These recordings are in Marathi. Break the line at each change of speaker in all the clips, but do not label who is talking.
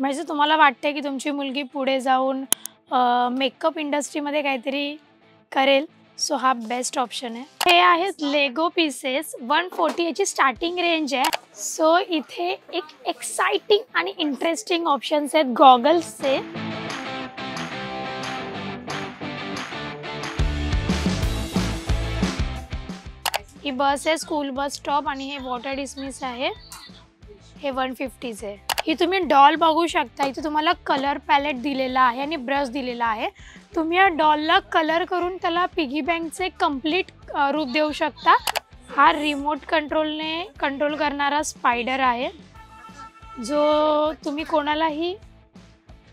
म्हणजे तुम्हाला वाटते की तुमची मुलगी पुढे जाऊन मेकअप इंडस्ट्रीमध्ये काहीतरी करेल, सो हा बेस्ट ऑप्शन आहे. हे आहेत लेगो पीसेस 140 याची स्टार्टिंग रेंज आहे. सो इथे एक एक्साइटिंग आणि इंटरेस्टिंग ऑप्शन्स आहेत गॉगल्सचे. ही बस आहे स्कूल बस स्टॉप आणि हे वॉटर डिस्मिस आहे. हे 150 आहे. ही तुम्ही डॉल बघू शकता. इथे तुम्हाला कलर पॅलेट दिलेला आहे आणि ब्रश दिलेला आहे. तुम्ही या डॉलला कलर करून त्याला पिगी बँकचे कंप्लीट रूप देऊ शकता. हा रिमोट कंट्रोलने कंट्रोल करणारा स्पायडर आहे जो तुम्ही कोणालाही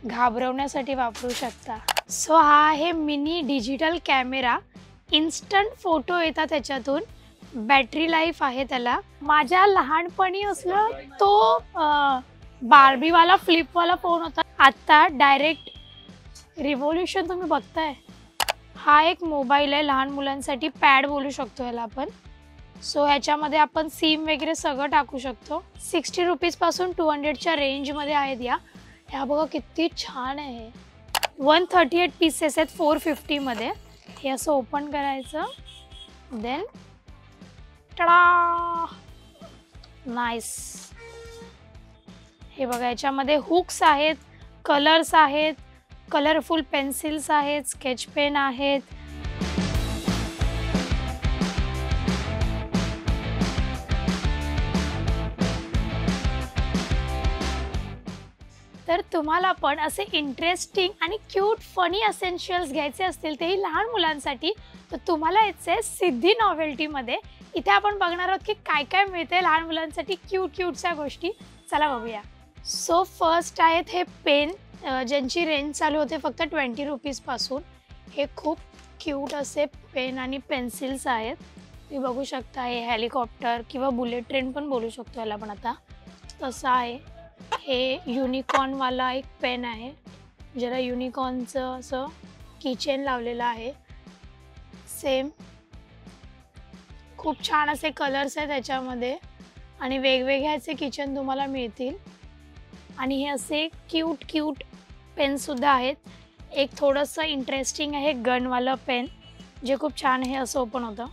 घाबरवण्यासाठी वापरू शकता. सो हा आहे mini digital camera. Instant photo येतात त्याच्यातून. बॅटरी लाईफ आहे त्याला. माझ्या लहानपणी असलं तो बार्बीवाला फ्लिपवाला फोन होता. आता डायरेक्ट रिव्होल्यूशन तुम्ही बघताय. हा एक मोबाईल आहे लहान मुलांसाठी. पॅड बोलू शकतो याला आपण. सो ह्याच्यामध्ये आपण सिम वगैरे सगळं टाकू शकतो. 60 रुपीजपासून 200च्या रेंजमध्ये आहेत या. ह्या बघा किती छान आहे. 138 पीसेस आहेत 450मध्ये. हे असं ओपन करायचं. Then टडा, nice. हे बघा याच्यामध्ये हुक्स आहेत, कलर्स आहेत, कलरफुल पेन्सिल्स आहेत, स्केच पेन आहेत. तर तुम्हाला पण असे इंटरेस्टिंग आणि क्यूट फनी असेन्शियल्स घ्यायचे असतील तेही लहान मुलांसाठी, तर तुम्हाला यायचे सिद्धी नॉवेल्टीमध्ये. इथे आपण बघणार आहोत की काय काय मिळते लहान मुलांसाठी क्यूटच्या गोष्टी. चला बघूया. सो फर्स्ट आहेत हे पेन ज्यांची रेंज चालू होते फक्त 20 रुपीजपासून. हे खूप क्यूट असे पेन आणि पेन्सिल्स आहेत. तुम्ही बघू शकता. हे हेलिकॉप्टर किंवा बुलेट ट्रेन पण बोलू शकतो याला पण आता. तसं आहे. हे युनिकॉर्नवाला एक पेन आहे ज्याला युनिकॉर्नचं असं कीचेन लावलेलं आहे. सेम खूप छान असे कलर्स आहेत त्याच्यामध्ये आणि वेगवेगळ्याचे किचन तुम्हाला मिळतील. आणि हे असे क्यूट पेनसुद्धा आहेत. एक थोडंसं इंटरेस्टिंग आहे गनवालं पेन जे खूप छान आहे. असं ओपन होतं.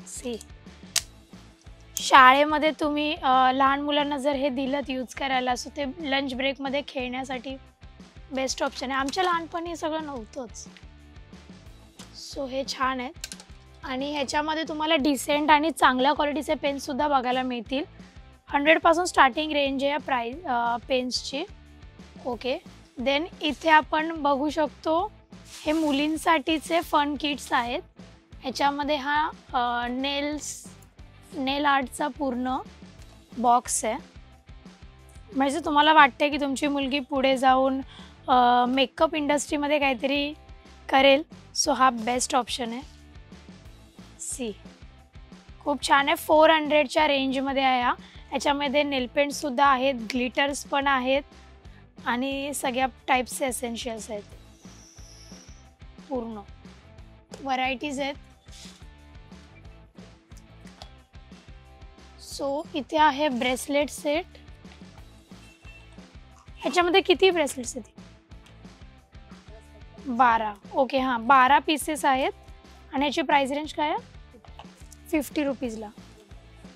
सी शाळेमध्ये तुम्ही लहान मुलांना जर हे दिलं यूज करायला, सो ते लंच ब्रेकमध्ये खेळण्यासाठी बेस्ट ऑप्शन आहे. आमच्या लहानपणी सगळं नव्हतंच. सो हे छान आहेत. आणि ह्याच्यामध्ये तुम्हाला डिसेंट आणि चांगल्या क्वालिटीचे पेनसुद्धा बघायला मिळतील. 100पासून स्टार्टिंग रेंज आहे या पेन्सची. ओके. देन इथे आपण बघू शकतो हे मुलींसाठीचे फन किट्स आहेत. ह्याच्यामध्ये हा नेल आर्टचा पूर्ण बॉक्स आहे. म्हणजे तुम्हाला वाटते की तुमची मुलगी पुढे जाऊन मेकअप इंडस्ट्रीमध्ये काहीतरी करेल, सो हा बेस्ट ऑप्शन आहे. सी खूप छान आहे. 400च्या रेंजमध्ये आहे हा. ह्याच्यामध्ये नेलपेंटसुद्धा आहेत, ग्लिटर्स पण आहेत आणि सगळ्या टाईप्सचे एसेन्शियल्स आहेत. पूर्ण व्हरायटीज आहेत. सो इथे आहे ब्रेसलेट सेट. ह्याच्यामध्ये किती ब्रेसलेट्स आहेत? 12. ओके. हां 12 पीसेस आहेत. आणि याची प्राइस रेंज काय आहे? 50 रुपीजला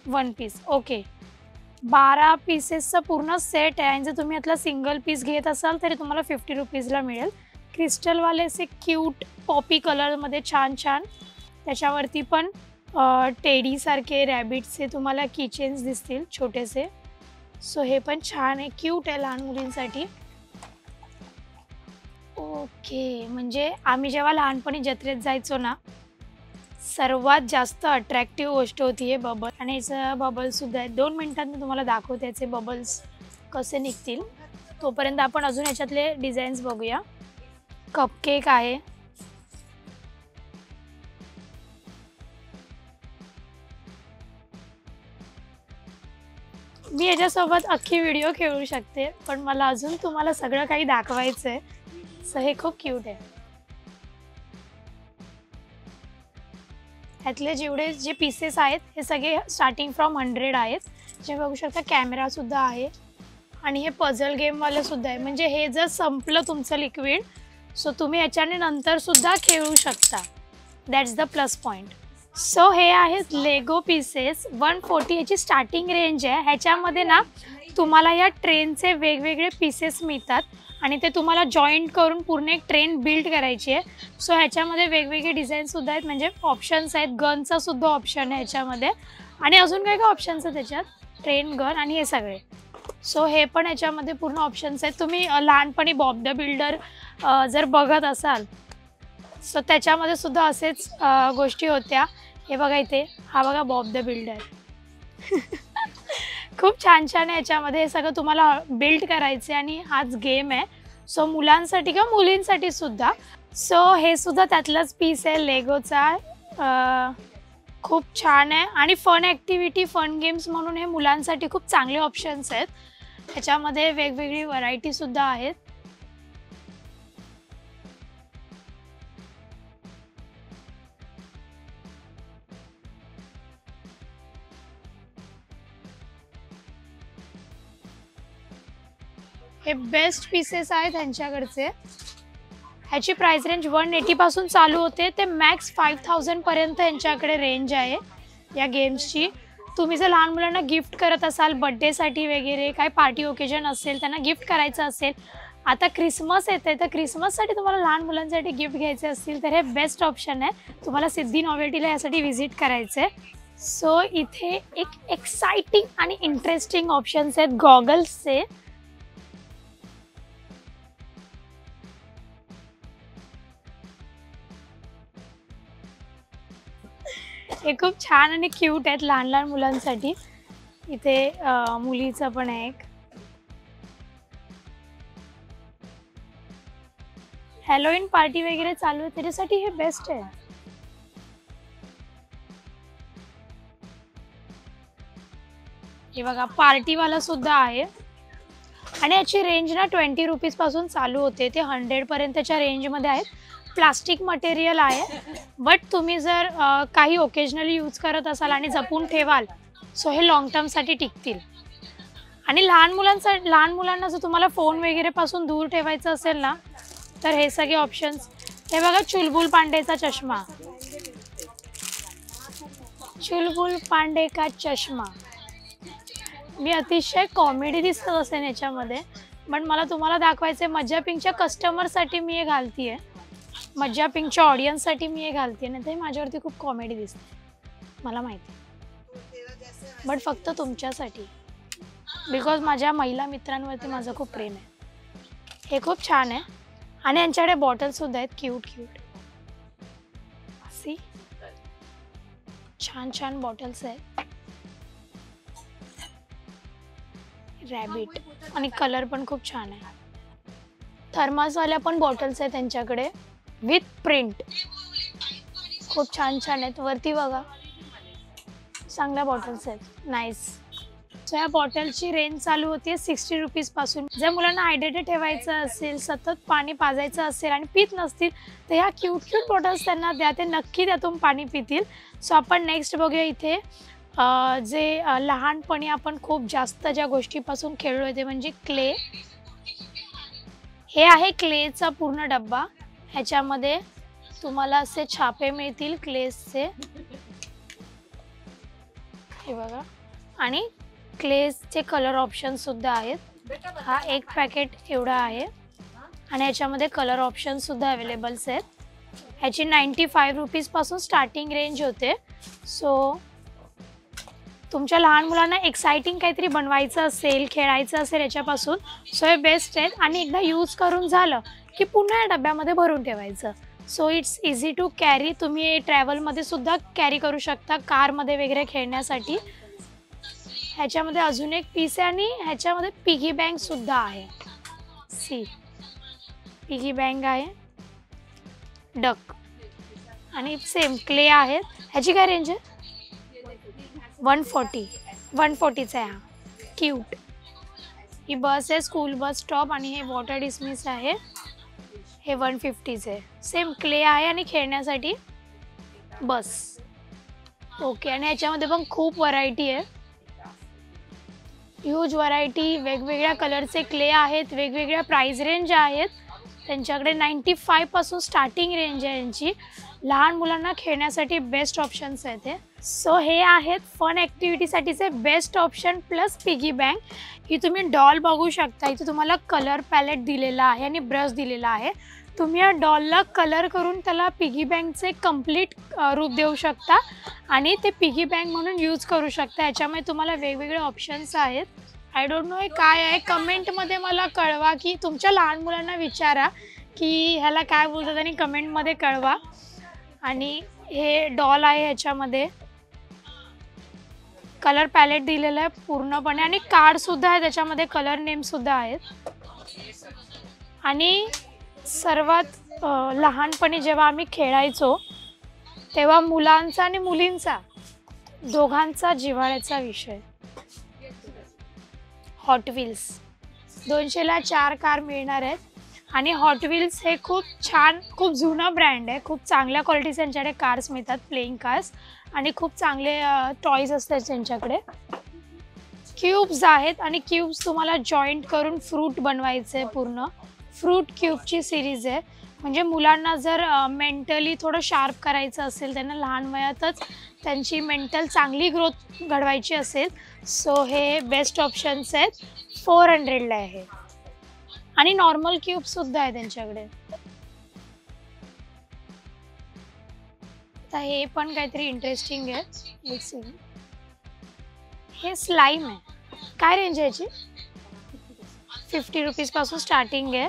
1 पीस. ओके. 12 पीसेसचा पूर्ण सेट आहे. आणि जर तुम्ही यातला सिंगल पीस घेत असाल तरी तुम्हाला 50 रुपीजला मिळेल. क्रिस्टलवाले असे क्यूट पॉपी कलरमध्ये छान त्याच्यावरती पण टेडीसारखे रॅबिटचे तुम्हाला किचेन्स दिसतील छोटेसे. सो हे पण छान आहे, क्यूट आहे लहान मुलींसाठी. ओके. म्हणजे आम्ही जेव्हा लहानपणी जत्रेत जायचो ना, सर्वात जास्त अट्रॅक्टिव्ह गोष्ट होती हे बबल. आणि याचं बबल्ससुद्धा आहे. 2 मिनिटात मी तुम्हाला दाखवते याचे बबल्स कसे निघतील. तोपर्यंत आपण अजून याच्यातले डिझाईन्स बघूया. कपकेक आहे. मी याच्यासोबत अख्खी व्हिडिओ खेळू शकते, पण मला अजून तुम्हाला सगळं काही दाखवायचं आहे. सो हे खूप क्यूट आहे. ह्यातले जे पीसेस आहेत हे सगळे स्टार्टिंग फ्रॉम 100 आहेत. जे बघू शकता. कॅमेरासुद्धा आहे. आणि हे पझल गेमवालं सुद्धा आहे, म्हणजे हे जर संपलं तुमचं लिक्विड सो तुम्ही याच्याने नंतर सुद्धा खेळू शकता. That's the plus point. So हे आहेत लेगो पीसेस 140 ह्याची स्टार्टिंग रेंज आहे. ह्याच्यामध्ये ना तुम्हाला या ट्रेनचे वेगवेगळे पीसेस मिळतात आणि ते तुम्हाला जॉईंट करून पूर्ण एक ट्रेन बिल्ड करायची आहे. सो ह्याच्यामध्ये वेगवेगळे डिझाईनसुद्धा आहेत, म्हणजे ऑप्शन्स आहेत. गनचा सुद्धा ऑप्शन आहे ह्याच्यामध्ये आणि अजून काय काय ऑप्शन्स आहेत त्याच्यात, ट्रेन, गन आणि हे सगळे. सो हे पण ह्याच्यामध्ये पूर्ण ऑप्शन्स आहेत. तुम्ही लहानपणी बॉब द बिल्डर जर बघत असाल सो त्याच्यामध्ये सुद्धा असेच गोष्टी होत्या. हे बघा इथे, हा बघा बॉब द बिल्डर. खूप छान छान आहे याच्यामध्ये. हे सगळं तुम्हाला बिल्ड करायचं आणि हाच गेम आहे. सो मुलांसाठी किंवा मुलींसाठी सुद्धा. सो हे सुद्धा त्यातलंच पीस आहे लेगोचा. खूप छान आहे आणि फन ॲक्टिव्हिटी, फन गेम्स म्हणून हे मुलांसाठी खूप चांगले ऑप्शन्स आहेत. ह्याच्यामध्ये वेगवेगळी व्हरायटीसुद्धा आहेत. हे बेस्ट पीसेस आहेत त्यांच्याकडचे. ह्याची प्राइस रेंज 180 पासून चालू होते ते मॅक्स 5000 पर्यंत यांच्याकडे रेंज आहे या गेम्सची. तुम्ही जर लहान मुलांना गिफ्ट करत असाल बर्थडेसाठी वगैरे, काय पार्टी ओकेजन असेल, त्यांना गिफ्ट करायचं असेल, आता क्रिसमस येते तर क्रिसमससाठी तुम्हाला लहान मुलांसाठी गिफ्ट घ्यायचे असतील तर हे बेस्ट ऑप्शन आहे. तुम्हाला सिद्धी नॉवेल्टीला यासाठी व्हिजिट करायचं आहे. सो इथे एक एक्साइटिंग आणि इंटरेस्टिंग ऑप्शन्स आहेत गॉगल्सचे. हे खूप छान आणि क्यूट आहेत लहान लहान मुलांसाठी. इथे मुलीचं पण आहे एक. हॅलोवीन पार्टी वगैरे चालू आहे त्याच्यासाठी हे बेस्ट आहे. हे बघा पार्टीवाला सुद्धा आहे आणि याची रेंज ना 20 रुपीज पासून चालू होते ते 100 पर्यंतच्या रेंजमध्ये आहेत. प्लास्टिक मटेरियल आहे, बट तुम्ही जर काही ओकेजनली यूज करत असाल आणि जपून ठेवाल सो हे लॉंग टर्मसाठी टिकतील. आणि लहान मुलांना जर तुम्हाला फोन वगैरे पासून दूर ठेवायचं असेल ना तर हे सगळे ऑप्शन्स. हे बघा चुलबुल पांडेचा चष्मा, चुलबुल पांडे का चष्मा. मी अतिशय कॉमेडी दिसत असेल याच्यामध्ये, पण मला तुम्हाला दाखवायचं आहे मज्जा पिंकच्या कस्टमरसाठी मी हे घालतीये, मज्जा पिंकच्या ऑडियन्ससाठी मी हे घालते. नाही तर माझ्यावरती खूप कॉमेडी दिसते मला माहिती, बट फक्त तुमच्यासाठी, बिकॉज माझ्या महिला मित्रांवरती माझं खूप प्रेम आहे. हे खूप छान आहे आणि यांच्याकडे बॉटल्ससुद्धा आहेत क्यूट क्यूट. सी छान छान बॉटल्स आहेत. रॅबिट आणि कलर पण खूप छान आहे. थर्मासवाल्या पण बॉटल्स आहेत त्यांच्याकडे विथ प्रिंट. खूप छान छान आहेत. वरती बघा चांगल्या बॉटल्स आहेत, नाईस. सो या बॉटलची रेंज चालू होते 60 रुपीज पासून. जर मुलांना हायड्रेटेड ठेवायचं असेल, सतत पाणी पाजायचं असेल आणि पित नसतील तर ह्या क्यूट क्यूट बॉटल्स त्यांना द्या, ते नक्की त्यातून पाणी पितील. सो आपण नेक्स्ट बघूया इथे जे लहानपणी आपण खूप जास्त ज्या गोष्टीपासून खेळलो ते म्हणजे क्ले. हे आहे क्लेचा पूर्ण डब्बा. ह्याच्यामध्ये तुम्हाला असे छापे मिळतील क्लेचे, हे बघा, आणि क्लेचे कलर ऑप्शन सुद्धा आहेत. हा एक पॅकेट एवढा आहे आणि ह्याच्यामध्ये कलर ऑप्शन सुद्धा अवेलेबल्स आहेत. ह्याची 95 रुपीज पासून स्टार्टिंग रेंज होते. सो तुमच्या लहान मुलांना एक्साइटिंग काहीतरी बनवायचं असेल, खेळायचं असेल याच्यापासून सो हे बेस्ट आहेत. आणि एकदा यूज करून झालं की पुन्हा या डब्यामध्ये भरून ठेवायचं. So it's easy to carry. तुम्ही ट्रॅव्हलमध्ये सुद्धा कॅरी करू शकता, कारमध्ये वगैरे खेळण्यासाठी. ह्याच्यामध्ये अजून एक पीस आहे आणि ह्याच्यामध्ये पिगी बँक सुद्धा आहे. सी पिगी बँक आहे, डक आणि सेम क्ले आहेत. ह्याची काय रेंज आहे? 140चा आहे हा, क्यूट. ही बस आहे स्कूल बस स्टॉप आणि हे वॉटर डिस्मिस आहे. हे 150चे आहे. सेम क्ले आहे आणि खेळण्यासाठी बस. ओके. आणि ह्याच्यामध्ये पण खूप व्हरायटी आहे. ह्यूज व्हरायटी, वेगवेगळ्या कलरचे क्ले आहेत, वेगवेगळ्या प्राइस रेंज आहेत त्यांच्याकडे. 95 पासून स्टार्टिंग रेंज आहे यांची. लहान मुलांना खेळण्यासाठी बेस्ट ऑप्शन्स आहेत हे. सो हे आहेत फन ॲक्टिव्हिटीसाठीचे best option plus piggy bank. ही तुम्ही डॉल बघू शकता. इथे तुम्हाला कलर पॅलेट दिलेला आहे आणि ब्रश दिलेला आहे. तुम्ही या डॉलला कलर करून त्याला पिगी बँकचे कंप्लीट रूप देऊ शकता आणि ते पिगी बँक म्हणून यूज करू शकता. याच्यामध्ये तुम्हाला वेगवेगळे ऑप्शन्स आहेत. आय डोंट नो हे काय आहे. कमेंटमध्ये मला कळवा, की तुमच्या लहान मुलांना विचारा की ह्याला काय बोलतात आणि कमेंटमध्ये कळवा. आणि हे डॉल आहे, ह्याच्यामध्ये कलर पॅलेट दिलेलं आहे पूर्णपणे आणि कार्डसुद्धा आहे त्याच्यामध्ये, कलर नेमसुद्धा आहेत. आणि सर्वात लहानपणी जेव्हा आम्ही खेळायचो तेव्हा मुलांचा आणि मुलींचा दोघांचा जिव्हाळ्याचा विषय. हॉट व्हील्स 200ला 4 कार मिळणार आहेत. आणि हॉट व्हील्स हे खूप छान, खूप जुना ब्रँड आहे. खूप चांगल्या क्वालिटीचे त्यांच्याकडे कार्स मिळतात, प्लेइंग कार्स, आणि खूप चांगले टॉयज असतात त्यांच्याकडे. क्यूब्स आहेत आणि क्यूब्स तुम्हाला जॉईंट करून फ्रूट बनवायचे. पूर्ण फ्रूट क्यूबची सिरीज आहे. म्हणजे मुलांना जर मेंटली थोडं शार्प करायचं असेल, त्यांना लहान वयातच त्यांची मेंटल चांगली ग्रोथ घडवायची असेल, सो हे बेस्ट ऑप्शन्स आहेत. 400ला आहे. आणि नॉर्मल क्यूबसुद्धा आहे त्यांच्याकडे. तर हे पण काहीतरी इंटरेस्टिंग आहे. हे स्लाईम आहे. काय रेंज आहे याची? 50 रुपीजपासून स्टार्टिंग आहे.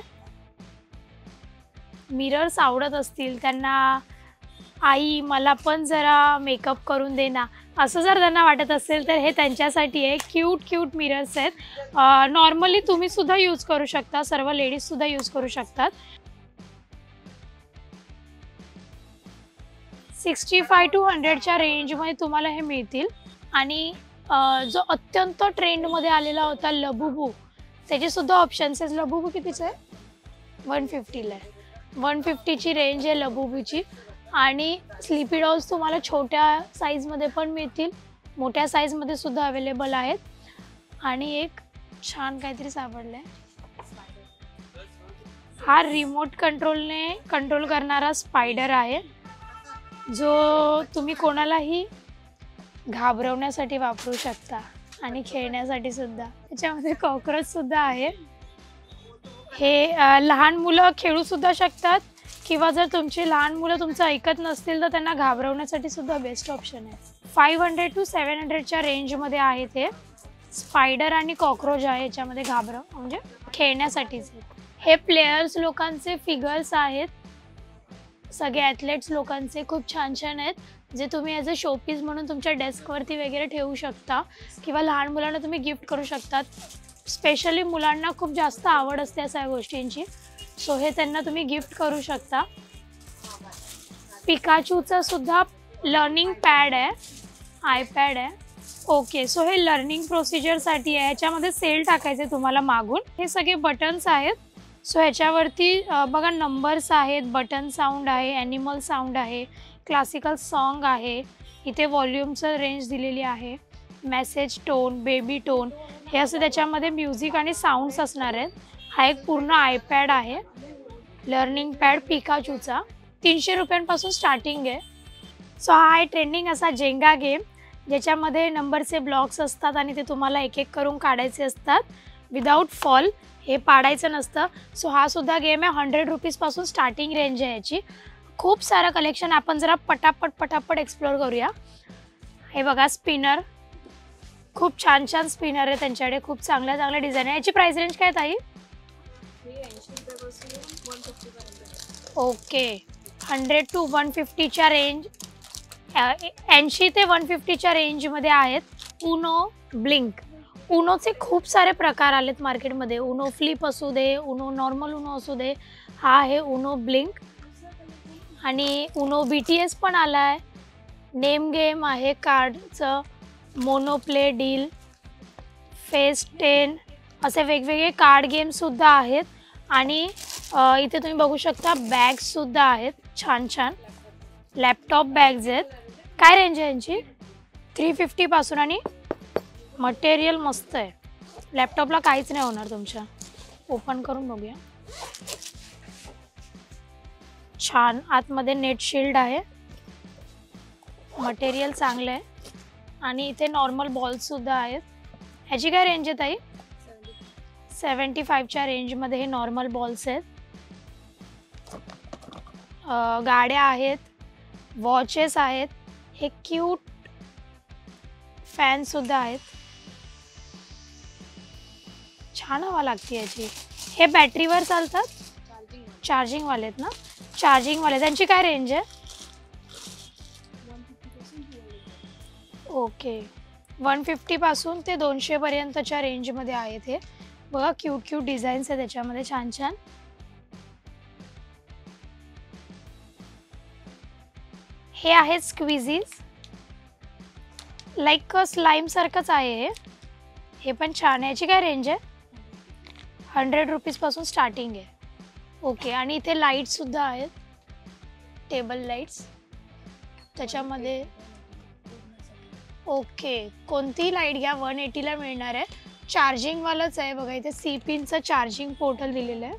मिरर्स आवडत असतील त्यांना, आई मला पण जरा मेकअप करून दे ना, असं जर त्यांना वाटत असेल तर हे त्यांच्यासाठी आहे. क्यूट मिरर्स आहेत. नॉर्मली तुम्हीसुद्धा यूज करू शकता, सर्व लेडीजसुद्धा यूज करू शकतात. 65 to 100च्या रेंजमध्ये तुम्हाला हे मिळतील. आणि जो अत्यंत ट्रेंडमध्ये आलेला होता लबुबू, त्याचेसुद्धा ऑप्शन्स आहेत. लबुबू कितीचं आहे? 150ला आहे. 150ची रेंज आहे लबुबूची. आणि स्लीपी डॉल्स तुम्हाला छोट्या साईजमध्ये पण मिळतील, मोठ्या साईजमध्ये सुद्धा अवेलेबल आहेत. आणि एक छान काहीतरी सापडलं आहे. हा रिमोट कंट्रोलने कंट्रोल करणारा स्पायडर आहे, जो तुम्ही कोणालाही घाबरवण्यासाठी वापरू शकता आणि खेळण्यासाठी सुद्धा. त्याच्यामध्ये कॉकरोचसुद्धा आहे. हे लहान मुलं खेळूसुद्धा शकतात, किंवा जर तुमची लहान मुलं तुमचं ऐकत नसतील तर त्यांना घाबरवण्यासाठी सुद्धा बेस्ट ऑप्शन आहे. 500 to 700च्या रेंजमध्ये आहे ते. स्पायडर आणि कॉकरोच आहे याच्यामध्ये, म्हणजे खेळण्यासाठीच. हे प्लेयर्स लोकांचे फिगर्स आहेत, सगळे ॲथलेट्स लोकांचे. खूप छान आहेत, जे तुम्ही ॲज अ शोपीस म्हणून तुमच्या डेस्कवरती वगैरे ठेवू शकता, किंवा लहान मुलांना तुम्ही गिफ्ट करू शकतात. स्पेशली मुलांना खूप जास्त आवड असते अशा गोष्टींची, सो हे त्यांना तुम्ही गिफ्ट करू शकता. पिकाचूचा सुद्धा लर्निंग पॅड आहे, आयपॅड आहे. ओके, सो हे लर्निंग प्रोसिजरसाठी आहे. ह्याच्यामध्ये सेल टाकायचे तुम्हाला मागून. हे सगळे बटन्स आहेत. सो ह्याच्यावरती बघा नंबर्स आहेत, बटन साऊंड आहे, ॲनिमल साऊंड आहे, क्लासिकल सॉन्ग आहे. इथे व्हॉल्यूमचं रेंज दिलेली आहे, मेसेज टोन, बेबी टोन, हे असं त्याच्यामध्ये म्युझिक आणि साऊंड्स असणार आहेत. हा एक पूर्ण आयपॅड आहे, लर्निंग पॅड पिकाचूचा. 300 रुपयांपासून स्टार्टिंग आहे. सो हा आहे ट्रेंडिंग असा जेंगा गेम, ज्याच्यामध्ये नंबरचे ब्लॉक्स असतात आणि ते तुम्हाला एक एक करून काढायचे असतात विदाऊट फॉल. हे पाडायचं नसतं. सो हा सुद्धा गेम आहे. 100 रुपीजपासून स्टार्टिंग रेंज आहे याची. खूप सारं कलेक्शन आपण जरा पटापट एक्सप्लोर करूया. हे बघा स्पिनर, खूप छान स्पिनर आहे त्यांच्याकडे. खूप चांगल्या डिझाईन आहे. याची प्राइस रेंज काय ताई? ओके, 100 to 150च्या रेंज, 80 ते 150च्या रेंजमध्ये आहेत. Uno blink. उनोचे खूप सारे प्रकार आलेत मार्केटमध्ये. उनो फ्लिप असू दे, उनो नॉर्मल उनो असू दे. हा आहे उनो ब्लिंक. आणि उनो BTS पण आला आहे. नेम गेम आहे कार्डचं, मोनोप्ले, डील, फेस 10, असे वेगवेगळे कार्ड गेमसुद्धा आहेत. आणि इथे तुम्ही बघू शकता बॅग्ससुद्धा आहेत, छान लॅपटॉप बॅग्स आहेत. काय रेंज आहे यांची? 350 पासून. आणि मटेरियल मस्त आहे. लॅपटॉपला काहीच नाही होणार तुमच्या. ओपन करून बघूया. छान आतमध्ये नेट शिल्ड आहे, मटेरियल चांगलं आहे आणि इथे नॉर्मल बॉल्स सुद्धा आहेत. ह्याची काय रेंज आहे ताई? 75च्या रेंजमध्ये हे नॉर्मल बॉल्स आहेत. गाड्या आहेत, वॉचेस आहेत, हे क्यूट फॅन सुद्धा आहेत. छान हवा लागते याची. हे बॅटरीवर चालतात, चार्जिंग वाले आहेत ना? चार्जिंग वाले. त्यांची काय रेंज आहे? ओके, 150 पासून ते 200 पर्यंतच्या रेंजमध्ये आहेत. हे बघा क्यूट क्यूट डिझाईन्स आहे त्याच्यामध्ये, छान छान. हे आहेत स्क्विझीज, लाईक स्लाईम सारखंच आहे हे पण छान आहे. याची काय रेंज आहे? 100 रुपीज पासून स्टार्टिंग आहे. ओके, आणि इथे लाईट सुद्धा आहेत, टेबल लाईट्स त्याच्यामध्ये. ओके, कोणतीही लाईट घ्या 180ला मिळणार आहे. चार्जिंगवालंच आहे बघा. इथे सी पिनचं चार्जिंग पोर्टल दिलेलं आहे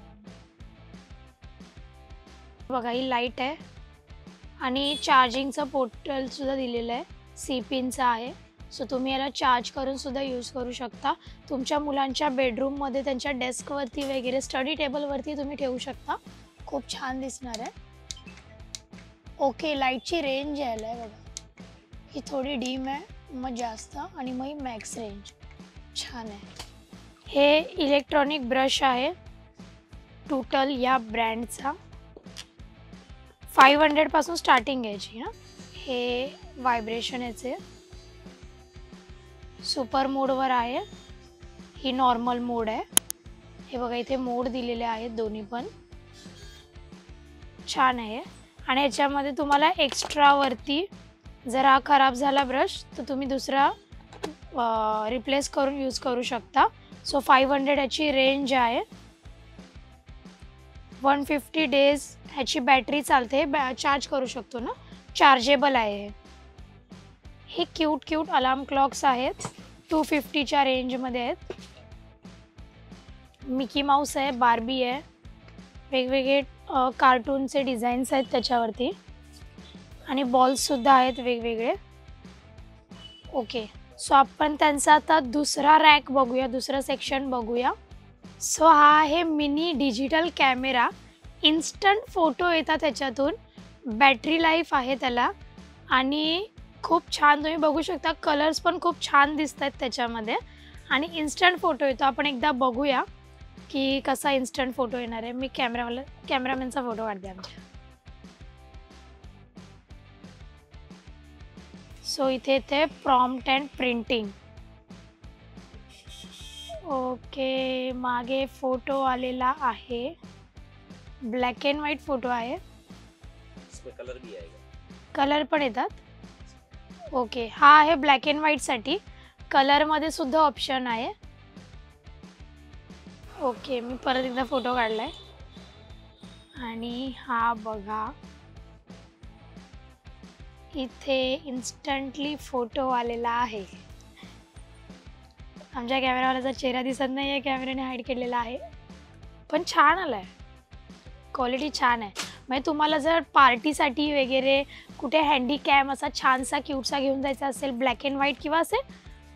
बघा. ही लाईट आहे आणि चार्जिंगचं पोर्टल सुद्धा दिलेलं आहे, सी पिनचं आहे. सो तुम्ही याला चार्ज करून सुद्धा यूज करू शकता. तुमच्या मुलांच्या बेडरूममध्ये, त्यांच्या डेस्कवरती वगैरे, स्टडी टेबलवरती तुम्ही ठेवू शकता. खूप छान दिसणार आहे. ओके, लाईटची रेंज यायला आहे बघा. ही थोडी डीम आहे, मग जास्त, आणि मग ही मॅक्स रेंज. छान आहे. हे इलेक्ट्रॉनिक ब्रश आहे टूटल या ब्रँडचा. 500 पासून स्टार्टिंग याची. हां, हे व्हायब्रेशन याचे सुपर मोडवर आहे. ही नॉर्मल मोड आहे. हे बघा इथे मोड दिलेले आहेत दोन्ही पण. छान आहे. आणि याच्यामध्ये तुम्हाला एक्स्ट्रावरती जर हा खराब झाला ब्रश तर तुम्ही दुसरा रिप्लेस करून यूज करू शकता. सो 500 याची रेंज आहे. 150 डेज ह्याची बॅटरी चालते. चार्ज करू शकतो ना, चार्जेबल आहे. हे क्यूट क्यूट अलार्म क्लॉक्स आहेत, 250च्या रेंजमध्ये आहेत. मिकी माऊस आहे, बार्बी आहे, वेगवेगळे कार्टूनचे डिझाईन्स आहेत त्याच्यावरती, आणि बॉल्ससुद्धा आहेत वेगवेगळे. ओके, सो आपण त्यांचा आता दुसरा रॅक बघूया, दुसरं सेक्शन बघूया. सो हा आहे mini digital camera. Instant photo येतात त्याच्यातून, बॅटरी लाईफ आहे त्याला, आणि खूप छान तुम्ही बघू शकता. कलर्स पण खूप छान दिसत आहेत त्याच्यामध्ये, आणि इन्स्टंट फोटो येतो. आपण एकदा बघूया की कसा इन्स्टंट फोटो येणार आहे. मी कॅमेरामॅनचा फोटो काढते आमच्या. सो इथे प्रॉम्प्ट अँड प्रिंटिंग. ओके, मागे फोटो आलेला आहे, ब्लॅक अँड व्हाईट फोटो आहे.
कलर भी आएगा,
कलर पण येतात. ओके, हा आहे ब्लॅक अँड व्हाईटसाठी. कलरमध्ये सुद्धा ऑप्शन आहे. ओके, मी परत एकदा फोटो काढलाय, आणि हा बघा इथे इन्स्टंटली फोटो आलेला आहे. आमच्या कॅमेरावाल्याचा चेहरा दिसत नाही आहे, कॅमेऱ्याने हाईड केलेला आहे, पण छान आला आहे. क्वालिटी छान आहे. म्हणजे तुम्हाला जर पार्टीसाठी वगैरे कुठे हँडीकॅम असा छानसा क्यूटसा घेऊन जायचा असेल, ब्लॅक अँड व्हाईट किंवा असे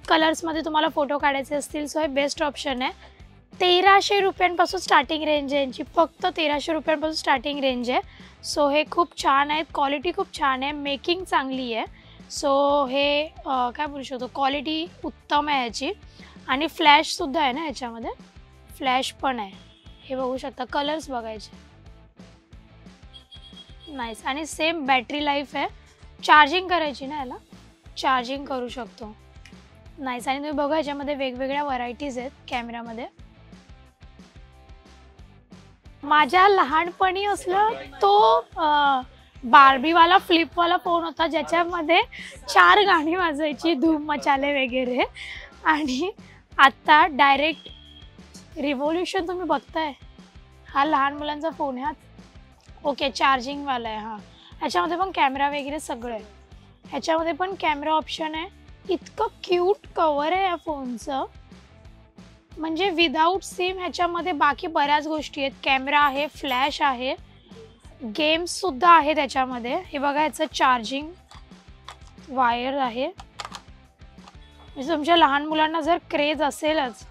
कलर्समध्ये तुम्हाला फोटो काढायचे असतील, सो हे बेस्ट ऑप्शन आहे. 1300 रुपयांपासून स्टार्टिंग रेंज आहे यांची, फक्त 1300 रुपयांपासून स्टार्टिंग रेंज आहे. सो हे खूप छान आहेत, क्वालिटी खूप छान आहे, मेकिंग चांगली आहे. सो हे काय बोलू शकतो, क्वालिटी उत्तम आहे याची. आणि फ्लॅशसुद्धा आहे ना याच्यामध्ये, फ्लॅश पण आहे. हे बघू शकता, कलर्स बघायचे, नाईस. आणि सेम बॅटरी लाईफ आहे. चार्जिंग करायची ना याला, चार्जिंग करू शकतो, नाईस. आणि तुम्ही बघा याच्यामध्ये वेगवेगळ्या व्हरायटीज आहेत कॅमेरामध्ये. माझ्या लहानपणी असलं तो बार्बीवाला फ्लिपवाला फोन होता, ज्याच्यामध्ये 4 गाणी वाजायची, धूम मचाले वगैरे. आणि आत्ता डायरेक्ट रिव्होल्यूशन तुम्ही बघताय. हा लहान मुलांचा फोन आहे हा. ओके, चार्जिंगवाला आहे हा. ह्याच्यामध्ये पण कॅमेरा वगैरे सगळं आहे. ह्याच्यामध्ये पण कॅमेरा ऑप्शन आहे. इतकं क्यूट कवर आहे या फोनचं, म्हणजे विदाऊट सिम ह्याच्यामध्ये बाकी बऱ्याच गोष्टी आहेत. कॅमेरा आहे, फ्लॅश आहे, गेम्स सुद्धा आहे त्याच्यामध्ये. हे बघा, याचं चार्जिंग वायर आहे. म्हणजे तुमच्या लहान मुलांना जर क्रेज असेलच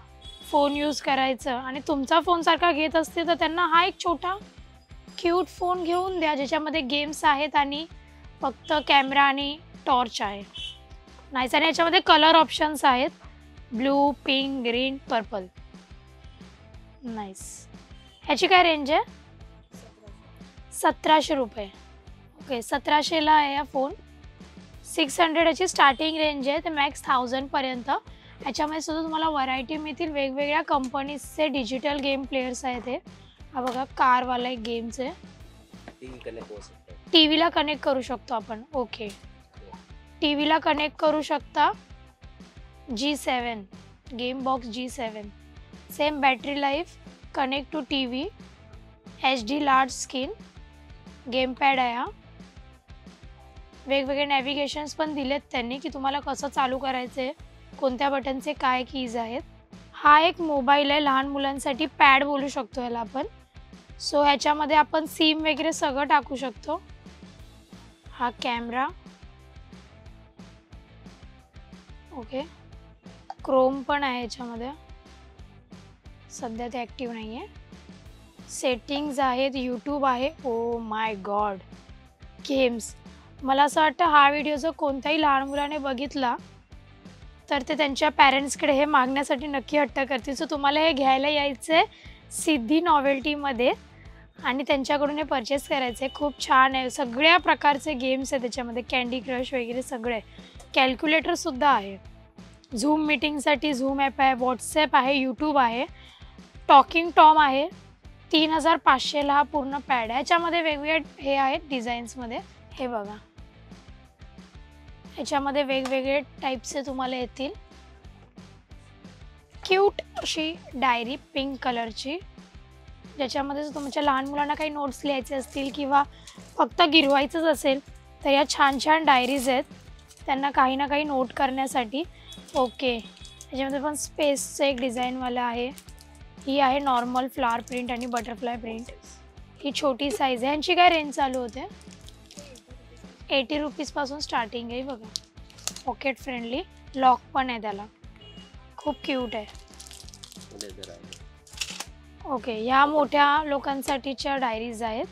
फोन यूज करायचं आणि तुमचा फोन सारखा घेत असतील तर त्यांना हा एक छोटा क्यूट फोन घेऊन द्या ज्याच्यामध्ये गेम्स आहेत आणि फक्त कॅमेरा आणि टॉर्च आहे. नाहीच. आणि याच्यामध्ये कलर ऑप्शन्स आहेत, blue, pink, green, purple. Nice. ह्याची काय रेंज आहे? 1700 रुपये. ओके, 1700ला आहे हा फोन. 600 याची स्टार्टिंग रेंज आहे, ते मॅक्स 1000पर्यंत. ह्याच्यामध्ये सुद्धा तुम्हाला व्हरायटी मिळतील. वेगवेगळ्या कंपनीजचे डिजिटल गेम प्लेयर्स आहेत. हे हा बघा, कारवाला एक गेम्स आहे. टी व्हीला कनेक्ट करू शकतो आपण. ओके, टी व्हीला कनेक्ट करू शकता. G7 game box G7, same battery life, connect to T V, HD large screen, game pad आहे हा. वेगवेगळे नॅव्हिगेशन्स पण दिलेत त्यांनी की तुम्हाला कसं चालू करायचं आहे, कोणत्या बटनचे काय कीज आहेत. हा एक मोबाईल आहे लहान मुलांसाठी, पॅड बोलू शकतो याला आपण. सो ह्याच्यामध्ये आपण सिम वगैरे सगळं टाकू शकतो. हा कॅमेरा. ओके, क्रोम पण आहे याच्यामध्ये, सध्या ते ॲक्टिव्ह नाही आहे. सेटिंग्ज आहेत, यूट्यूब आहे. Oh my God, games. मला असं वाटतं हा व्हिडिओ जर कोणत्याही लहान मुलाने बघितला तर ते त्यांच्या पॅरेंट्सकडे हे मागण्यासाठी नक्की हट्ट करतील. सो तुम्हाला हे घ्यायला यायचं आहे सिद्धी नॉवेल्टीमध्ये आणि त्यांच्याकडून हे परचेस करायचं आहे. खूप छान आहे, सगळ्या प्रकारचे गेम्स आहेत त्याच्यामध्ये, कँडी क्रश वगैरे सगळे. कॅल्क्युलेटरसुद्धा आहे. झूम मीटिंगसाठी झूम ॲप आहे, व्हॉट्सॲप आहे, यूट्यूब आहे, टॉकिंग टॉम आहे. 3500ला हा पूर्ण पॅड आहे. ह्याच्यामध्ये वेगवेगळे हे आहेत डिझाईन्समध्ये. हे बघा, ह्याच्यामध्ये वेगवेगळे टाईपचे तुम्हाला येतील. क्यूट अशी डायरी पिंक कलरची, ज्याच्यामध्ये तुमच्या लहान मुलांना काही नोट्स लिहायचे असतील किंवा फक्त गिरवायचंच असेल तर या छान छान डायरीज आहेत त्यांना काही ना काही नोट करण्यासाठी. ओके, त्याच्यामध्ये पण स्पेसचं एक डिझाईनवाला आहे. ही आहे नॉर्मल फ्लावर प्रिंट आणि बटरफ्लाय प्रिंट. ही छोटी साईज आहे. ह्यांची काय रेंज चालू होते? 80 रुपीजपासून स्टार्टिंग आहे. बघा, पॉकेट फ्रेंडली, लॉक पण आहे त्याला. खूप क्यूट आहे. ओके, ह्या मोठ्या लोकांसाठीच्या डायरीज आहेत.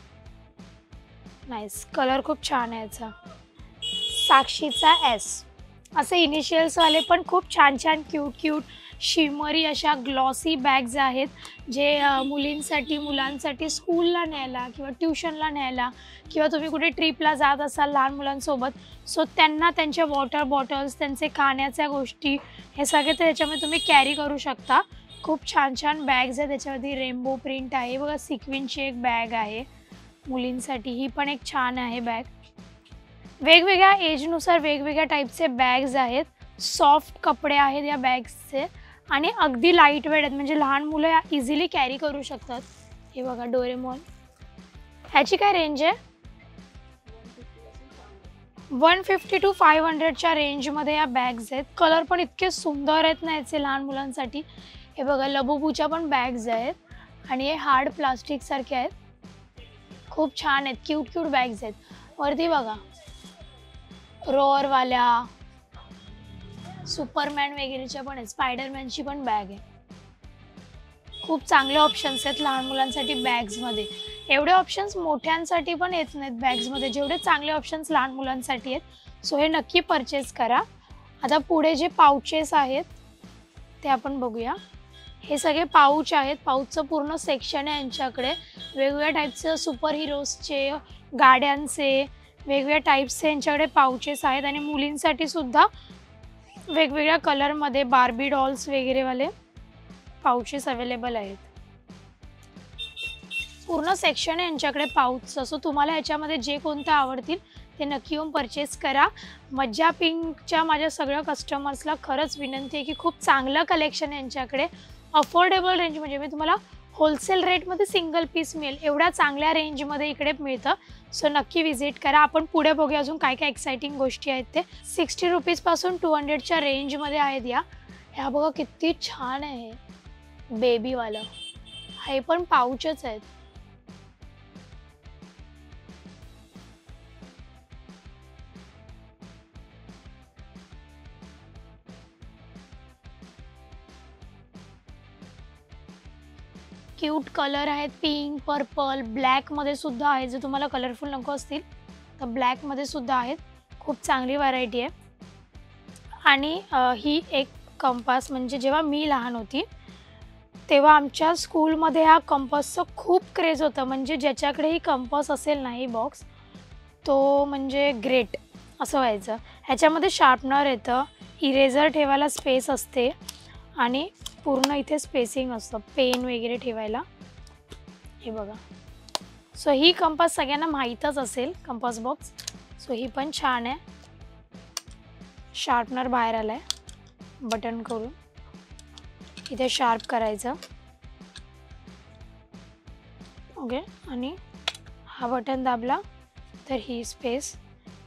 नाईस, कलर खूप छान आहे याचा. साक्षीचा S असे इनिशियल्सवाले पण खूप छान छान क्यूट शिमरी अशा ग्लॉसी बॅग्स आहेत जे मुलींसाठी मुलांसाठी स्कूलला न्यायला किंवा ट्युशनला न्यायला किंवा तुम्ही कुठे ट्रिपला जात असाल लहान मुलांसोबत, सो त्यांना त्यांच्या वॉटर बॉटल्स, त्यांचे खाण्याच्या गोष्टी हे सगळे तर याच्यामध्ये तुम्ही कॅरी करू शकता. खूप छान छान बॅग्स आहेत. त्याच्यामध्ये रेनबो प्रिंट आहे. बघा, सिक्विनची एक बॅग आहे मुलींसाठी, ही पण एक छान आहे बॅग. वेगवेगळ्या एजनुसार वेगवेगळ्या टाईपचे बॅग्स आहेत. सॉफ्ट कपडे आहेत या बॅग्सचे आणि अगदी लाईट वेट आहेत, म्हणजे लहान मुलं इझिली कॅरी करू शकतात. हे बघा, डोरेमॉन. ह्याची काय रेंज आहे? 150 to 500च्या रेंजमध्ये या बॅग्स आहेत. कलर पण इतके सुंदर आहेत ना याचे लहान मुलांसाठी. हे बघा, लबूबूच्या पण बॅग्स आहेत आणि हे हार्ड प्लास्टिकसारखे आहेत. खूप छान आहेत, क्यूट बॅग्स आहेत. वरती बघा, रोअरवाल्या, सुपरमॅन वगैरेच्या पण आहेत. स्पायडरमॅनची पण बॅग आहे. खूप चांगले ऑप्शन्स आहेत लहान मुलांसाठी बॅग्समध्ये. एवढे ऑप्शन्स मोठ्यांसाठी पण येत नाहीत बॅग्समध्ये, जेवढे चांगले ऑप्शन्स लहान मुलांसाठी आहेत. सो हे नक्की परचेस करा. आता पुढे जे पाउचेस आहेत ते आपण बघूया. हे सगळे पाऊच आहेत. पाऊचचं पूर्ण सेक्शन आहे यांच्याकडे. वेगवेगळ्या टाईपचं सुपर हिरोजचे, गाड्यांचे, वेगवेगळ्या टाईप्सचे यांच्याकडे पाउचेस आहेत आणि मुलींसाठी सुद्धा वेगवेगळ्या कलरमध्ये बार्बी डॉल्स वगैरेवाले पाउचेस अवेलेबल आहेत. पूर्ण सेक्शन आहे यांच्याकडे पाऊचचं. सो तुम्हाला ह्याच्यामध्ये जे कोणतं आवडतील ते नक्की येऊन परचेस करा. मज्जा पिंकच्या माझ्या सगळ्या कस्टमर्सला खरंच विनंती आहे की खूप चांगलं कलेक्शन आहे यांच्याकडे. अफोर्डेबल रेंज, म्हणजे मी तुम्हाला होलसेल रेटमध्ये सिंगल पीस मिळेल एवढ्या चांगल्या रेंजमध्ये इकडे मिळतं. सो नक्की व्हिजिट करा. आपण पुढे बघूया अजून काय काय एक्साइटिंग गोष्टी आहेत ते. 60 रुपीजपासून 200च्या रेंजमध्ये आहेत या. ह्या बघा किती छान आहे. बेबीवालं, हे पण पाऊचच आहेत. क्यूट कलर आहेत, पिंक, पर्पल, ब्लॅक मध्ये सुद्धा आहेत. जर तुम्हाला कलरफुल नको असतील तर ब्लॅक मध्ये सुद्धा आहेत. खूप चांगली व्हरायटी आहे. आणि ही एक कंपास, म्हणजे जेव्हा मी लहान होती तेव्हा आमच्या स्कूलमध्ये ह्या कंपासचं खूप क्रेज होतं. म्हणजे ज्याच्याकडेही कंपास असेल ना, ही बॉक्स, तो म्हणजे ग्रेट असं व्हायचं. ह्याच्यामध्ये शार्पनर येतं, इरेझर ठेवायला स्पेस असते आणि पूर्ण इथे स्पेसिंग असतं पेन वगैरे ठेवायला. हे बघा. सो ही कंपास सगळ्यांना माहीतच असेल, कंपास बॉक्स. सो ही पण छान आहे. शार्पनर बाहेर आला आहे, बटन करून इथे शार्प करायचं. ओके. आणि हा बटन दाबला तर ही स्पेस.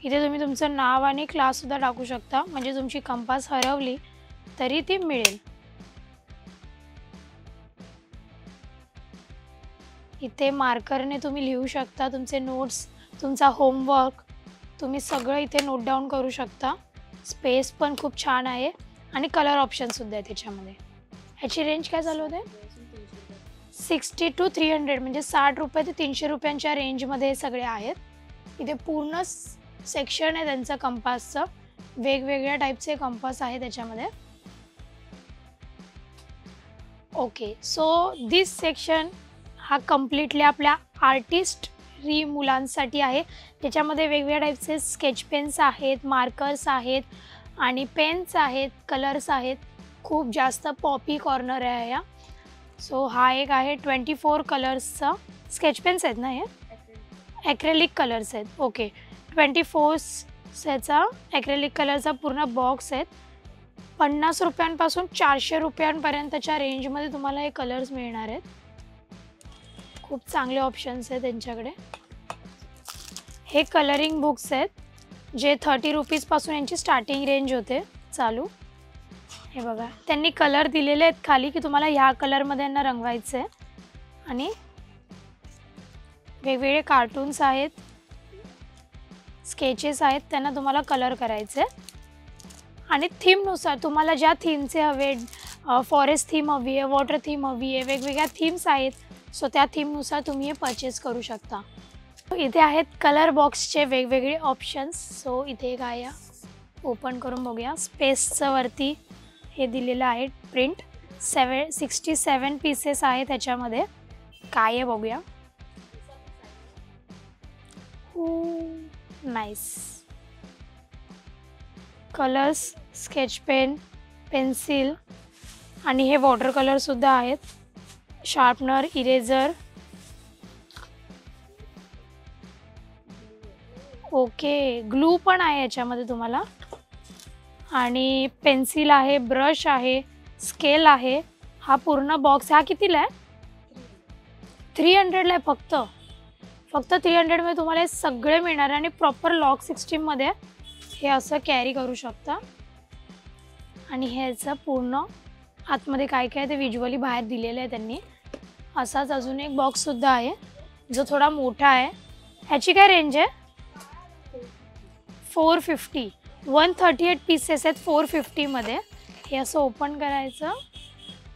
इथे तुम्ही तुमचं नाव आणि क्लाससुद्धा टाकू शकता, म्हणजे तुमची कंपास हरवली तरी ती मिळेल. इथे मार्करने तुम्ही लिहू शकता तुमचे नोट्स, तुमचा होमवर्क, तुम्ही सगळं इथे नोट डाऊन करू शकता. स्पेस पण खूप छान आहे आणि कलर ऑप्शनसुद्धा आहे त्याच्यामध्ये. ह्याची रेंज काय चालू होते? 60 to 300, म्हणजे 60 रुपये ते 300 रुपयांच्या रेंजमध्ये हे सगळे आहेत. इथे पूर्ण सेक्शन आहे त्यांचं कंपासचं. वेगवेगळ्या टाईपचे कंपास आहे त्याच्यामध्ये. ओके. सो दिस सेक्शन हा कम्प्लिटली आपल्या आर्टिस्ट मुलांसाठी आहे. त्याच्यामध्ये वेगवेगळ्या टाईपचे स्केच पेन्स आहेत, मार्कर्स आहेत आणि पेन्स आहेत, कलर्स आहेत. खूप जास्त पॉपी कॉर्नर आहे या. सो हा एक आहे 24 कलर्सचा. स्केच पेन्स आहेत ना हे? ॲक्रेलिक कलर्स आहेत. ओके. 24चा ॲक्रेलिक कलरचा पूर्ण बॉक्स आहेत. 50 रुपयांपासून 400 रुपयांपर्यंतच्या रेंजमध्ये तुम्हाला हे कलर्स मिळणार आहेत. खूप चांगले ऑप्शन्स आहेत त्यांच्याकडे. हे कलरिंग बुक्स आहेत जे 30 रुपीजपासून यांची स्टार्टिंग रेंज होते चालू. हे बघा, त्यांनी कलर दिलेले आहेत खाली की तुम्हाला ह्या कलरमध्ये यांना रंगवायचं आहे. आणि वेगवेगळे कार्टून्स आहेत, स्केचेस आहेत, त्यांना तुम्हाला कलर करायचे. आणि थीमनुसार तुम्हाला ज्या थीमचे हवे, फॉरेस्ट थीम हवी आहे, वॉटर थीम हवी आहे, वेगवेगळ्या थीम्स आहेत. सो त्या थीमनुसार तुम्ही हे परचेस करू शकता. इथे आहेत कलर बॉक्सचे वेगवेगळे ऑप्शन्स. सो इथे काय आहे, ओपन करून बघूया. स्पेसचं वरती हे दिलेलं आहे प्रिंट. 67 पीसेस आहे त्याच्यामध्ये. काय आहे बघूया. Nice. Colours, sketch pen, pencil आणि हे वॉटर कलरसुद्धा आहेत. Sharpener, eraser. ओके. ग्लू पण आहे याच्यामध्ये तुम्हाला. आणि पेन्सिल आहे, ब्रश आहे, स्केल आहे. हा पूर्ण बॉक्स हा कितीला आहे? 300ला आहे फक्त. 300 मध्ये तुम्हाला हे सगळे मिळणार. आणि प्रॉपर लॉक सिस्टीममध्ये हे असं कॅरी करू शकता. आणि ह्याचं पूर्ण आतमध्ये काय काय ते विज्युअली बाहेर दिलेलं आहे त्यांनी. असाच अजून एक बॉक्ससुद्धा आहे जो थोडा मोठा आहे. ह्याची काय रेंज आहे? 450. 138 पीसेस आहेत 450 मध्ये. हे असं ओपन करायचं.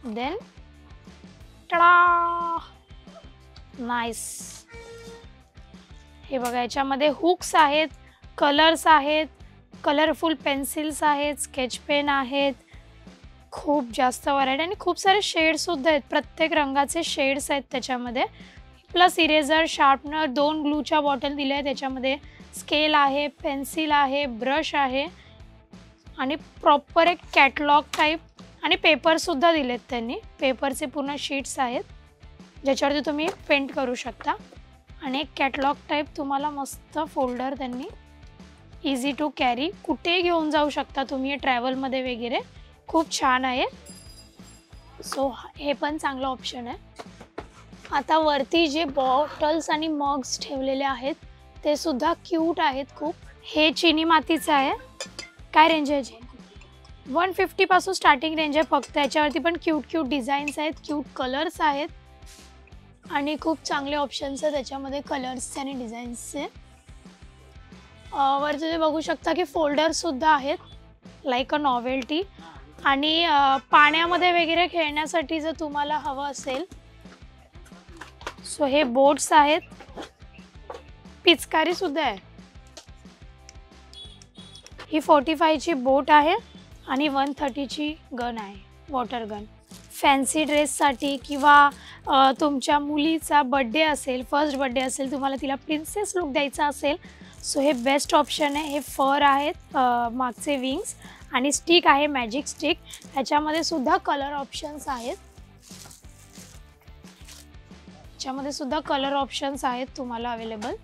Then टडा, nice. हे बघा, याच्यामध्ये हुक्स आहेत, कलर्स आहेत, कलरफुल पेन्सिल्स आहेत, स्केच पेन आहेत. खूप जास्त व्हरायटी आणि खूप सारे शेड्ससुद्धा आहेत. प्रत्येक रंगाचे शेड्स आहेत त्याच्यामध्ये. प्लस इरेझर, शार्पनर, 2 ग्लूच्या बॉटल दिल्या आहेत त्याच्यामध्ये. स्केल आहे, पेन्सिल आहे, ब्रश आहे आणि प्रॉपर एक कॅटलॉग टाईप. आणि पेपरसुद्धा दिलेत त्यांनी. पेपरचे पूर्ण शीट्स आहेत ज्याच्यावरती तुम्ही पेंट करू शकता. आणि एक कॅटलॉग टाईप तुम्हाला मस्त फोल्डर त्यांनी. इझी टू कॅरी, कुठेही घेऊन जाऊ शकता तुम्ही ट्रॅव्हलमध्ये वगैरे. खूप छान आहे. सो हे पण चांगलं ऑप्शन आहे. आता वरती जे बॉटल्स आणि मग्स ठेवलेले आहेत ते सुद्धा क्यूट आहेत खूप. हे चिनी मातीचं आहे. काय रेंज आहे याची? 150 पासून स्टार्टिंग रेंज आहे फक्त. याच्यावरती पण क्यूट डिझाईन्स आहेत, क्यूट कलर्स आहेत आणि खूप चांगले ऑप्शन्स आहेत त्याच्यामध्ये कलर्सचे आणि डिझाईन्सचे. वरती तुम्ही बघू शकता की फोल्डरसुद्धा आहेत लाईक अ नॉवेल्टी. आणि पाण्यामध्ये वगैरे खेळण्यासाठी जर तुम्हाला हवं असेल सो हे बोट्स आहेत, पिचकारीसुद्धा आहे. ही 45ची बोट आहे आणि 130ची गन आहे, वॉटर गन. फॅन्सी ड्रेससाठी किंवा तुमच्या मुलीचा बड्डे असेल, फर्स्ट बड्डे असेल, तुम्हाला तिला प्रिन्सेस लुक द्यायचा असेल सो हे बेस्ट ऑप्शन आहे. हे फर आहेत, मागचे विंग्स आणि स्टिक आहे, मॅजिक स्टिक. ह्याच्यामध्ये सुद्धा कलर ऑप्शन्स आहेत, ह्याच्यामध्ये सुद्धा कलर ऑप्शन्स आहेत तुम्हाला अवेलेबल.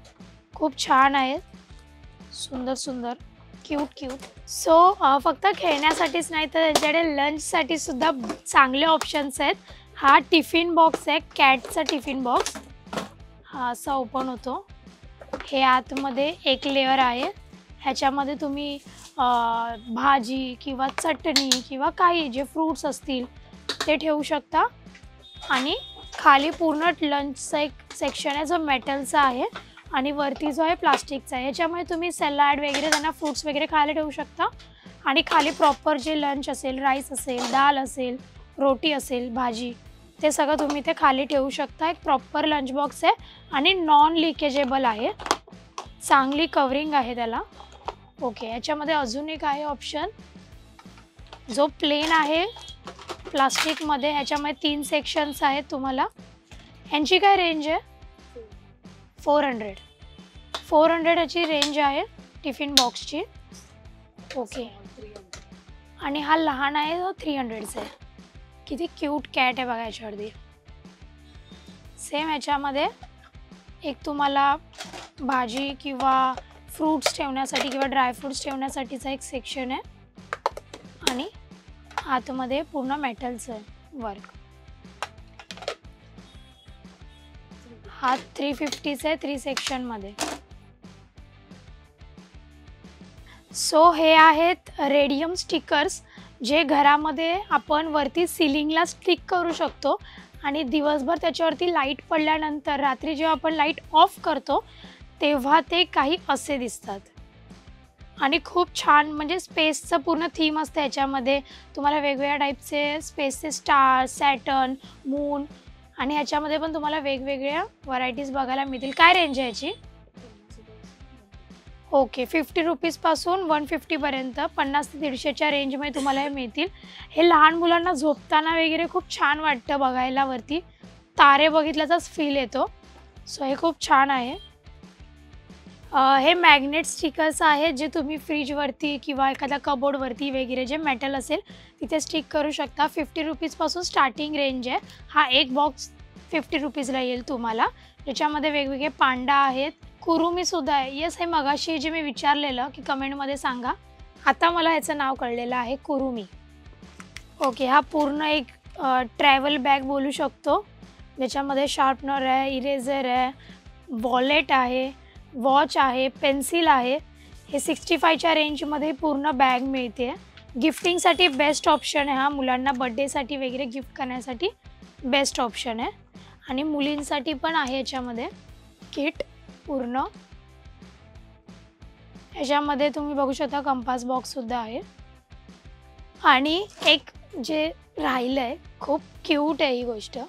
खूप छान आहेत, सुंदर सुंदर, क्यूट. सो फक्त खेळण्यासाठीच नाही तर त्यांच्याकडे लंचसाठी सुद्धा चांगले ऑप्शन्स आहेत. हा टिफिन बॉक्स आहे, कॅटचा टिफिन बॉक्स. हा असा ओपन होतो. हे आतमध्ये एक लेअर आहे, ह्याच्यामध्ये तुम्ही भाजी किंवा चटणी किंवा काही जे फ्रूट्स असतील ते ठेवू शकता. आणि खाली पूर्ण लंचचा एक सेक्शन आहे जो मेटलचा आहे आणि वरती जो आहे प्लास्टिकचा आहे. ह्याच्यामुळे तुम्ही सॅलड वगैरे त्यांना फ्रूट्स वगैरे खायला ठेवू शकता. आणि खाली प्रॉपर जे लंच असेल, राईस असेल, दाल असेल, रोटी असेल, भाजी, ते सगळं तुम्ही ते खाली ठेवू शकता. एक प्रॉपर लंच बॉक्स आहे आणि नॉन लिकेजेबल आहे, चांगली कवरिंग आहे त्याला. ओके, याच्यामध्ये अजून एक आहे ऑप्शन जो प्लेन आहे प्लास्टिकमध्ये. ह्याच्यामध्ये 3 सेक्शन्स आहेत तुम्हाला. ह्यांची काय रेंज आहे? 400 याची रेंज आहे टिफिन बॉक्सची. ओके, आणि हा लहान आहे जो 300चा आहे. किती क्यूट कॅट आहे बघा याच्यावरती. सेम ह्याच्यामध्ये एक तुम्हाला भाजी किंवा फ्रूट्स ठेवण्यासाठी किंवा ड्रायफ्रूट्स ठेवण्यासाठीचा एक सेक्शन आहे आणि आतमध्ये पूर्ण मेटलचं आहे वर्क. हा 350चा आहे 3 सेक्शनमध्ये. सो हे आहेत रेडियम स्टिकर्स जे घरामध्ये आपण वरती सिलिंगला स्टिक करू शकतो आणि दिवसभर त्याच्यावरती लाईट पडल्यानंतर रात्री जेव्हा आपण लाईट ऑफ करतो तेव्हा ते काही असे दिसतात. आणि खूप छान, म्हणजे स्पेसचं पूर्ण थीम असतं ह्याच्यामध्ये. तुम्हाला वेगवेगळ्या टाईपचे स्पेसचे स्टार, सॅटर्न, मून आणि ह्याच्यामध्ये पण तुम्हाला वेगवेगळ्या व्हरायटीज बघायला मिळतील. काय रेंज आहे याची? ओके, 50 रुपीजपासून 150पर्यंत 50 ते 150च्या रेंजमध्ये तुम्हाला हे मिळतील. हे लहान मुलांना झोपताना वगैरे खूप छान वाटतं बघायला. वरती तारे बघितल्याचाच फील येतो. सो हे खूप छान आहे. हे मॅग्नेट स्टिकर्स आहेत जे तुम्ही फ्रीजवरती किंवा एखाद्या कबोर्डवरती वगैरे जे मेटल असेल तिथे स्टिक करू शकता. 50 रुपीजपासून स्टार्टिंग रेंज आहे. हा एक बॉक्स 50 रुपीजला येईल तुम्हाला. ज्याच्यामध्ये वेगवेगळे पांडा आहेत, कुरुमीसुद्धा आहे. येस, हे मगाशी जे मी विचारलेलं की कमेंटमध्ये सांगा, आता मला ह्याचं नाव कळलेलं आहे, कुरुमी. ओके, हा पूर्ण एक ट्रॅव्हल बॅग बोलू शकतो. ज्याच्यामध्ये शार्पनर आहे, इरेझर आहे, वॉलेट आहे, वॉच आहे, पेन्सिल आहे. हे 65च्या रेंजमध्ये पूर्ण बॅग मिळते. गिफ्टिंगसाठी बेस्ट ऑप्शन आहे हा. मुलांना बड्डेसाठी वगैरे गिफ्ट करण्यासाठी बेस्ट ऑप्शन आहे. आणि मुलींसाठी पण आहे याच्यामध्ये किट पूर्ण. ह्याच्यामध्ये तुम्ही बघू शकता कंपास बॉक्ससुद्धा आहे. आणि एक जे राहिलं आहे, खूप क्यूट आहे ही गोष्ट.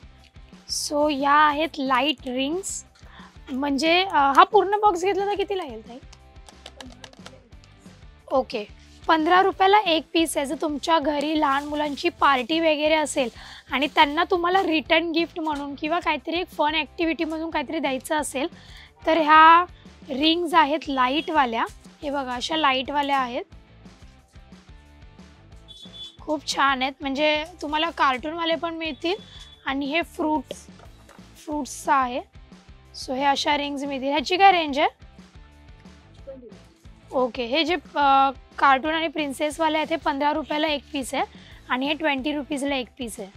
सो या आहेत लाईट रिंग्स. म्हणजे हा पूर्ण बॉक्स घेतला तर कितीला येईल ताई? ओके, 15 रुपयाला एक पीस आहे. जर तुमच्या घरी लहान मुलांची पार्टी वगैरे असेल आणि त्यांना तुम्हाला रिटर्न गिफ्ट म्हणून किंवा काहीतरी एक फन ॲक्टिव्हिटी म्हणून काहीतरी द्यायचं असेल तर ह्या रिंग्स आहेत लाईटवाल्या. हे बघा, अशा लाईटवाल्या आहेत, खूप छान आहेत. म्हणजे तुम्हाला कार्टूनवाले पण मिळतील आणि हे फ्रूट्सचं आहे. सो हे अशा रिंग्स मिळतील. ह्याची काय रेंज आहे? ओके, हे जे कार्टून आणि प्रिन्सेसवाले आहेत हे 15 रुपयाला एक पीस आहे आणि हे 20 रुपीजला एक पीस आहे.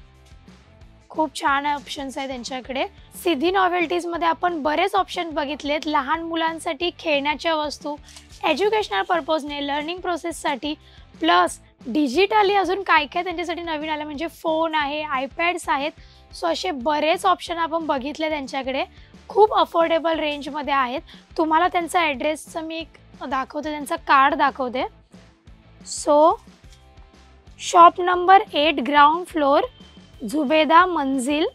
खूप छान ऑप्शन्स आहेत त्यांच्याकडे. सिद्धी नॉवेल्टीजमध्ये आपण बरेच ऑप्शन बघितलेत. लहान मुलांसाठी खेळण्याच्या वस्तू, एज्युकेशनल पर्पजने, लर्निंग प्रोसेससाठी, प्लस डिजिटली अजून काय काय त्यांच्यासाठी नवीन आलं म्हणजे फोन आहे, आयपॅड्स आहेत. सो असे बरेच ऑप्शन आपण बघितले त्यांच्याकडे. खूप अफोर्डेबल रेंजमध्ये आहेत. तुम्हाला त्यांचा ॲड्रेसचं मी एक दाखवते, त्यांचं कार्ड दाखवते. So shop number 8 ground floor, Zubeda Manzil,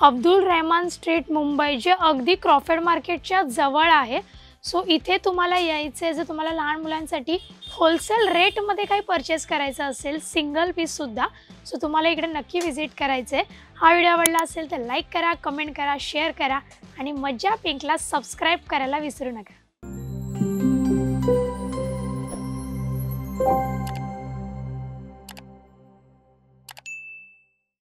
Abdul Rahman street, Mumbai, जे अगदी क्रॉफर्ड मार्केटच्या जवळ आहे. सो इथे तुम्हाला यायचं आहे. जर तुम्हाला लहान मुलांसाठी होलसेल रेटमध्ये काही परचेस करायचं असेल, सिंगल पीससुद्धा, सो तुम्हाला इकडे नक्की व्हिजिट करायचं आहे. हा व्हिडिओ आवडला असेल तर लाईक करा, कमेंट करा, शेअर करा आणि मज्जा पिंकला सबस्क्राईब करायला विसरू नका.